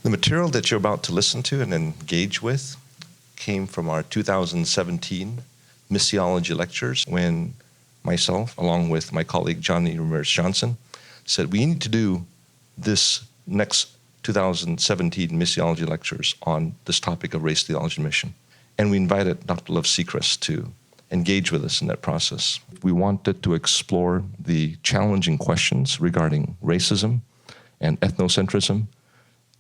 The material that you're about to listen to and engage with came from our 2017 Missiology Lectures, when myself, along with my colleague Johnny Ramirez-Johnson, said we need to do this next 2017 Missiology Lectures on this topic of race, theology, and mission. And we invited Dr. Love Seacrest to engage with us in that process. We wanted to explore the challenging questions regarding racism and ethnocentrism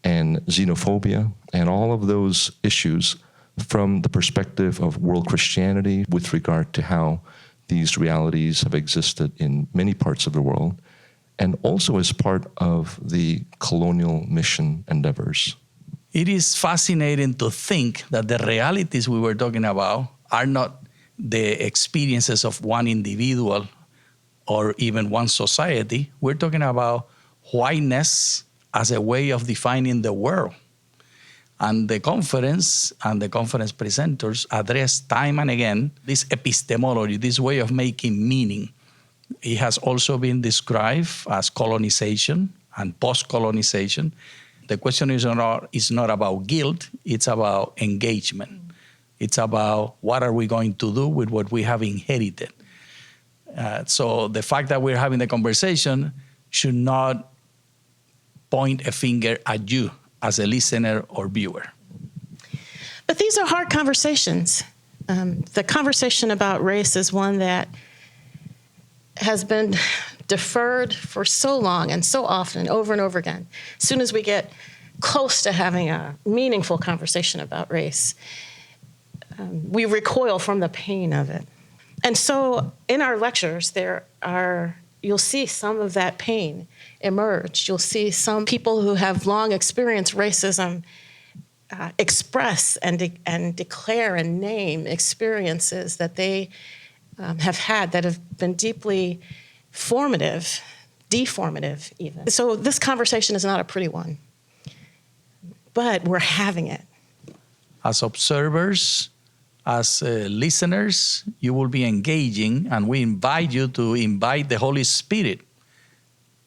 and xenophobia and all of those issues from the perspective of world Christianity with regard to how these realities have existed in many parts of the world, and also as part of the colonial mission endeavors. It is fascinating to think that the realities we were talking about are not the experiences of one individual or even one society. We're talking about whiteness as a way of defining the world. And the conference and the conference presenters address time and again this epistemology, this way of making meaning. It has also been described as colonization and post-colonization. The question is not about guilt, it's about engagement. It's about what are we going to do with what we have inherited. So the fact that we're having the conversation should not point a finger at you as a listener or viewer. But these are hard conversations. The conversation about race is one that has been deferred for so long and so often, over and over again. As soon as we get close to having a meaningful conversation about race, we recoil from the pain of it. And so in our lectures, you'll see some of that pain emerge. You'll see some people who have long experienced racism express and declare and name experiences that they have had that have been deeply formative, deformative even. So this conversation is not a pretty one, but we're having it. As observers, as listeners, you will be engaging, and we invite you to invite the Holy Spirit.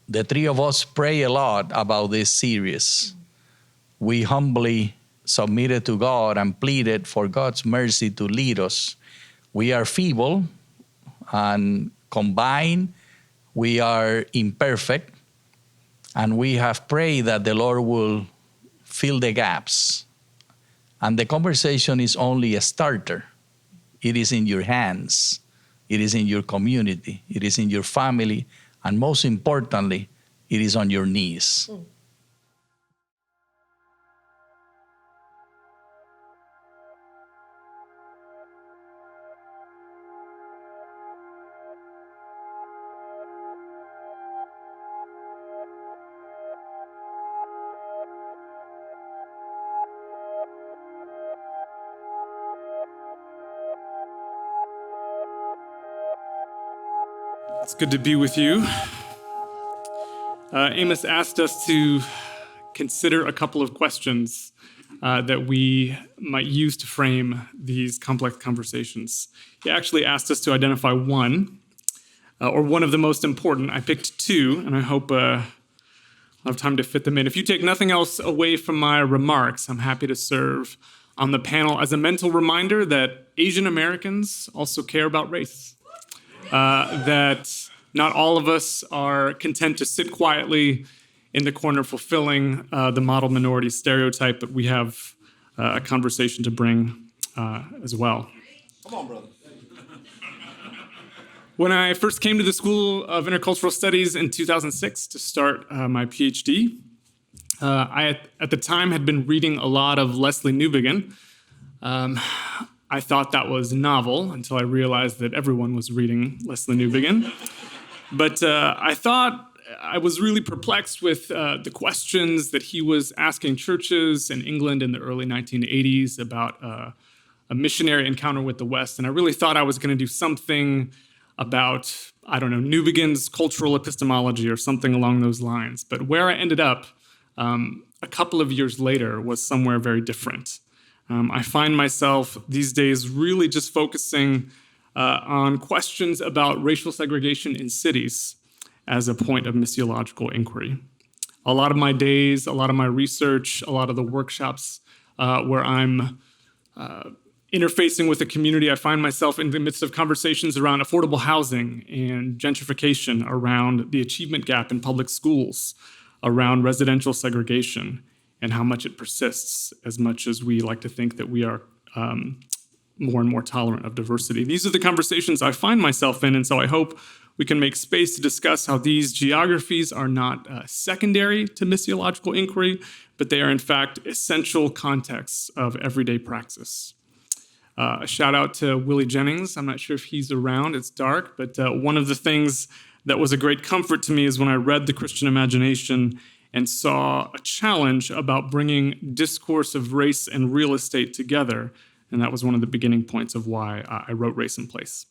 The three of us pray a lot about this series. We humbly submitted to God and pleaded for God's mercy to lead us. We are feeble, and combined, we are imperfect, and we have prayed that the Lord will fill the gaps. And the conversation is only a starter. It is in your hands. It is in your community. It is in your family. And most importantly, it is on your knees. It's good to be with you. Amos asked us to consider a couple of questions that we might use to frame these complex conversations. He actually asked us to identify one, or one of the most important. I picked two, and I hope I'll have time to fit them in. If you take nothing else away from my remarks, I'm happy to serve on the panel as a mental reminder that Asian Americans also care about race. That not all of us are content to sit quietly in the corner fulfilling the model minority stereotype, but we have a conversation to bring as well. Come on, brother. When I first came to the School of Intercultural Studies in 2006 to start my PhD, I at the time had been reading a lot of Lesslie Newbigin. I thought that was novel until I realized that everyone was reading Lesslie Newbigin. But I thought I was really perplexed with the questions that he was asking churches in England in the early 1980s about a missionary encounter with the West. And I really thought I was going to do something about, Newbigin's cultural epistemology or something along those lines. But where I ended up a couple of years later was somewhere very different. I find myself these days really just focusing on questions about racial segregation in cities as a point of missiological inquiry. a lot of my days, a lot of my research, a lot of the workshops where I'm interfacing with the community, I find myself in the midst of conversations around affordable housing and gentrification, around the achievement gap in public schools, around residential segregation, and how much it persists, as much as we like to think that we are more and more tolerant of diversity. These are the conversations I find myself in, and so I hope we can make space to discuss how these geographies are not secondary to missiological inquiry, but they are in fact essential contexts of everyday praxis. A shout out to Willie Jennings. I'm not sure if he's around, it's dark, but one of the things that was a great comfort to me is when I read The Christian Imagination and saw a challenge about bringing discourse of race and real estate together. And that was one of the beginning points of why I wrote Race in Place.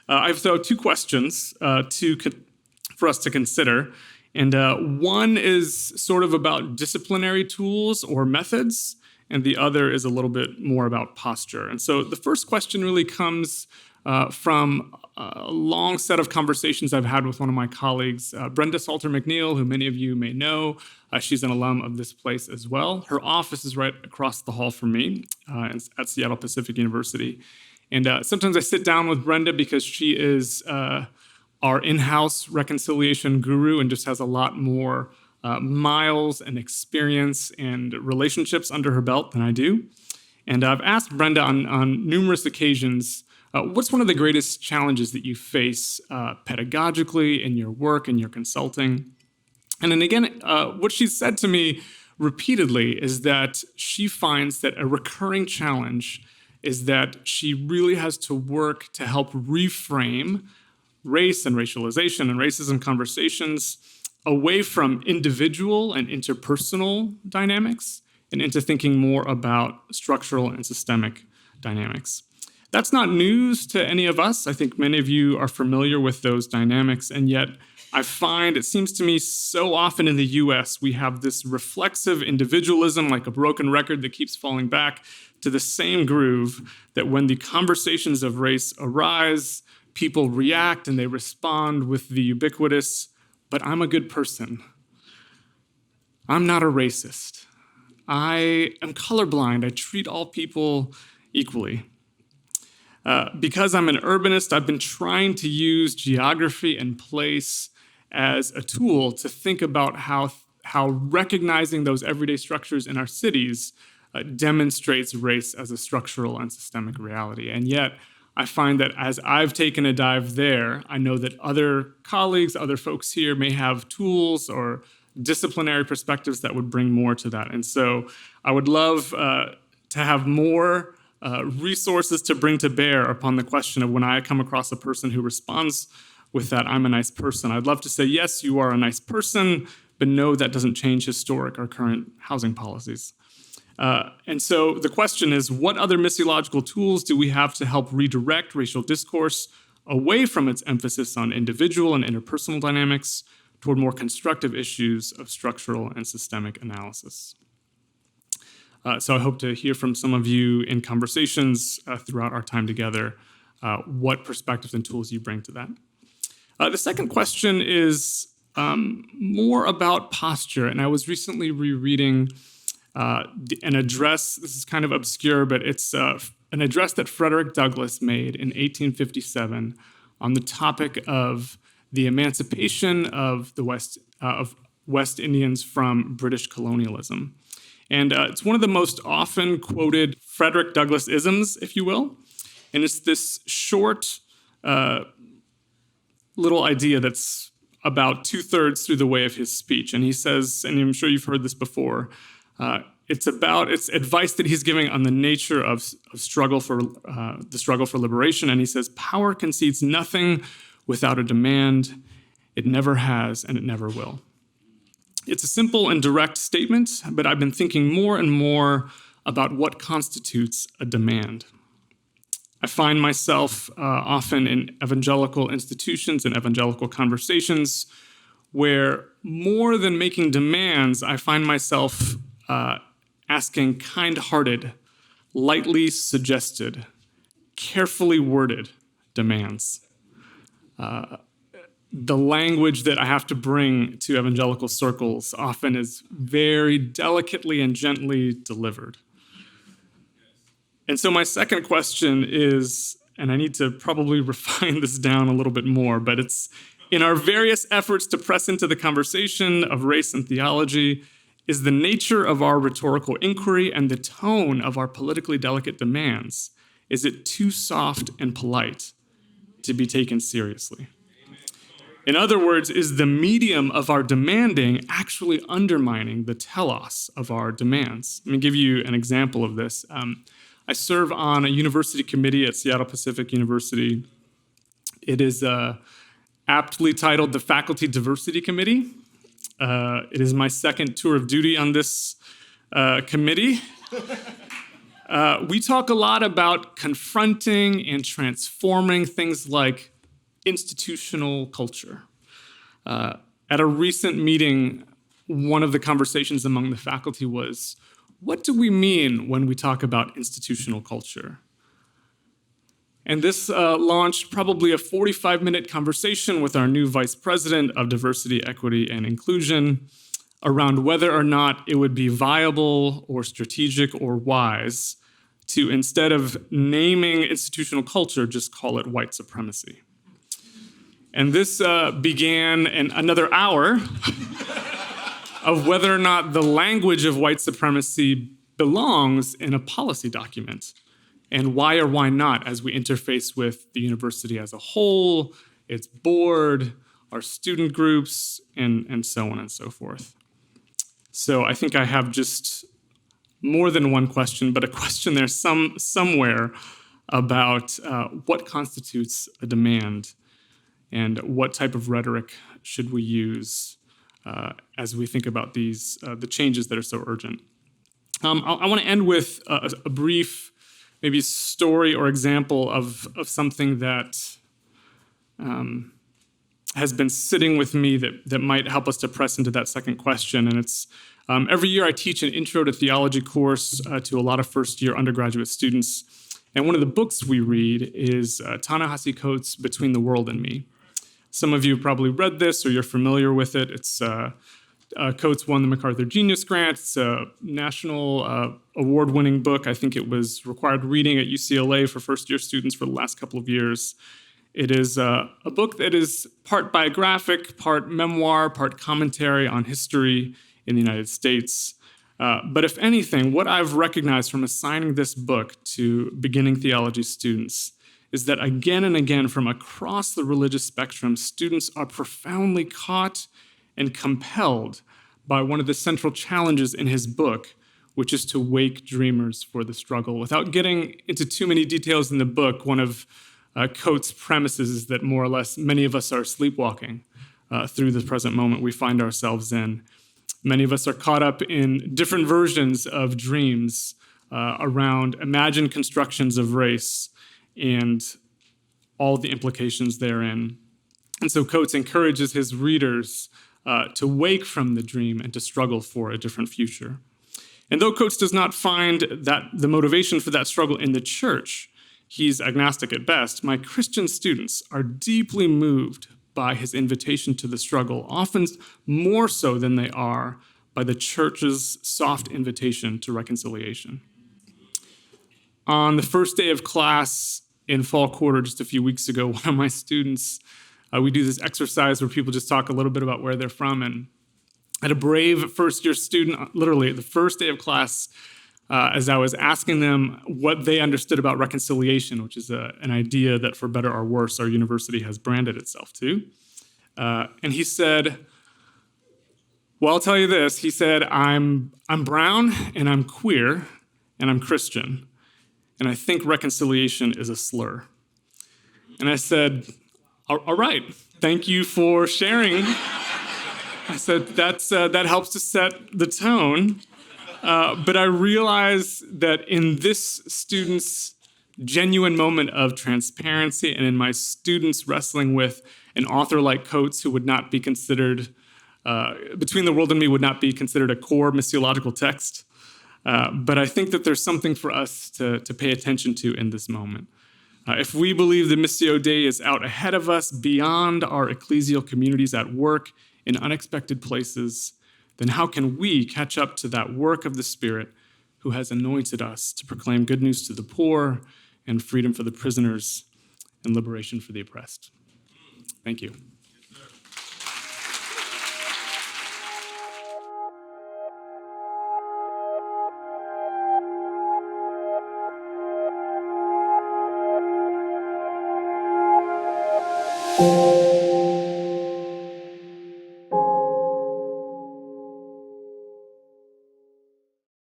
I have two questions for us to consider. And one is sort of about disciplinary tools or methods, and the other is a little bit more about posture. And so the first question really comes from a long set of conversations I've had with one of my colleagues, Brenda Salter McNeil, who many of you may know. She's an alum of this place as well. Her office is right across the hall from me at Seattle Pacific University. And sometimes I sit down with Brenda because she is our in-house reconciliation guru and just has a lot more miles and experience and relationships under her belt than I do. And I've asked Brenda on numerous occasions, what's one of the greatest challenges that you face pedagogically in your work and your consulting? And then again, what she's said to me repeatedly is that she finds that a recurring challenge is that she really has to work to help reframe race and racialization and racism conversations away from individual and interpersonal dynamics and into thinking more about structural and systemic dynamics. That's not news to any of us. I think many of you are familiar with those dynamics, and yet I find, it seems to me, so often in the US, we have this reflexive individualism like a broken record that keeps falling back to the same groove, that when the conversations of race arise, people react and they respond with the ubiquitous, but I'm a good person. I'm not a racist. I am colorblind. I treat all people equally. Because I'm an urbanist, I've been trying to use geography and place as a tool to think about how recognizing those everyday structures in our cities demonstrates race as a structural and systemic reality. And yet, I find that as I've taken a dive there, I know that other colleagues, other folks here may have tools or disciplinary perspectives that would bring more to that. And so I would love to have more resources to bring to bear upon the question of when I come across a person who responds with that, I'm a nice person. I'd love to say, yes, you are a nice person, but no, that doesn't change historic or current housing policies. And so the question is, what other missiological tools do we have to help redirect racial discourse away from its emphasis on individual and interpersonal dynamics toward more constructive issues of structural and systemic analysis? So I hope to hear from some of you in conversations throughout our time together, what perspectives and tools you bring to that. The second question is more about posture, and I was recently rereading an address. This is kind of obscure, but it's an address that Frederick Douglass made in 1857 on the topic of the emancipation of the West Indians from British colonialism. And it's one of the most often quoted Frederick Douglass isms, if you will. And it's this short little idea that's about 2/3 through the way of his speech. And he says, and I'm sure you've heard this before, it's advice that he's giving on the nature of the struggle for liberation. And he says, power concedes nothing without a demand. It never has, and it never will. It's a simple and direct statement, but I've been thinking more and more about what constitutes a demand. I find myself often in evangelical institutions and evangelical conversations where more than making demands, I find myself asking kind-hearted, lightly suggested, carefully worded demands. the language that I have to bring to evangelical circles often is very delicately and gently delivered. And so my second question is, and I need to probably refine this down a little bit more, but it's in our various efforts to press into the conversation of race and theology, is the nature of our rhetorical inquiry and the tone of our politically delicate demands, is it too soft and polite to be taken seriously? In other words, is the medium of our demanding actually undermining the telos of our demands? Let me give you an example of this. I serve on a university committee at Seattle Pacific University. It is aptly titled the Faculty Diversity Committee. It is my second tour of duty on this committee. We talk a lot about confronting and transforming things like institutional culture. At a recent meeting, one of the conversations among the faculty was, what do we mean when we talk about institutional culture? And this launched probably a 45-minute conversation with our new Vice President of Diversity, Equity, and Inclusion around whether or not it would be viable or strategic or wise to, instead of naming institutional culture, just call it white supremacy. And this began another hour of whether or not the language of white supremacy belongs in a policy document, and why or why not as we interface with the university as a whole, its board, our student groups, and so on and so forth. So I think I have just more than one question, but a question there somewhere about what constitutes a demand and what type of rhetoric should we use as we think about these the changes that are so urgent. I want to end with a brief maybe story or example of something that has been sitting with me that might help us to press into that second question. And it's every year I teach an Intro to Theology course to a lot of first-year undergraduate students. And one of the books we read is Ta-Nehisi Coates' Between the World and Me. Some of you have probably read this or you're familiar with it. It's Coates won the MacArthur Genius Grant. It's a national award-winning book. I think it was required reading at UCLA for first-year students for the last couple of years. It is a book that is part biographic, part memoir, part commentary on history in the United States. But if anything, what I've recognized from assigning this book to beginning theology students is that again and again from across the religious spectrum, students are profoundly caught and compelled by one of the central challenges in his book, which is to wake dreamers for the struggle. Without getting into too many details in the book, one of Coates' premises is that more or less many of us are sleepwalking through the present moment we find ourselves in. Many of us are caught up in different versions of dreams around imagined constructions of race and all the implications therein. And so Coates encourages his readers to wake from the dream and to struggle for a different future. And though Coates does not find that the motivation for that struggle in the church, he's agnostic at best, my Christian students are deeply moved by his invitation to the struggle, often more so than they are by the church's soft invitation to reconciliation. On the first day of class in fall quarter just a few weeks ago, one of my students, we do this exercise where people just talk a little bit about where they're from. And I had a brave first-year student, literally the first day of class, as I was asking them what they understood about reconciliation, which is an idea that, for better or worse, our university has branded itself to. And he said, well, I'll tell you this. He said, I'm brown, and I'm queer, and I'm Christian, and I think reconciliation is a slur. And I said, all right, thank you for sharing. I said, that helps to set the tone. But I realize that in this student's genuine moment of transparency and in my students wrestling with an author like Coates, who would not be considered, Between the World and Me would not be considered a core missiological text. But I think that there's something for us to pay attention to in this moment. If we believe the Missio Dei is out ahead of us, beyond our ecclesial communities at work in unexpected places, then how can we catch up to that work of the Spirit who has anointed us to proclaim good news to the poor and freedom for the prisoners and liberation for the oppressed? Thank you. Thank you.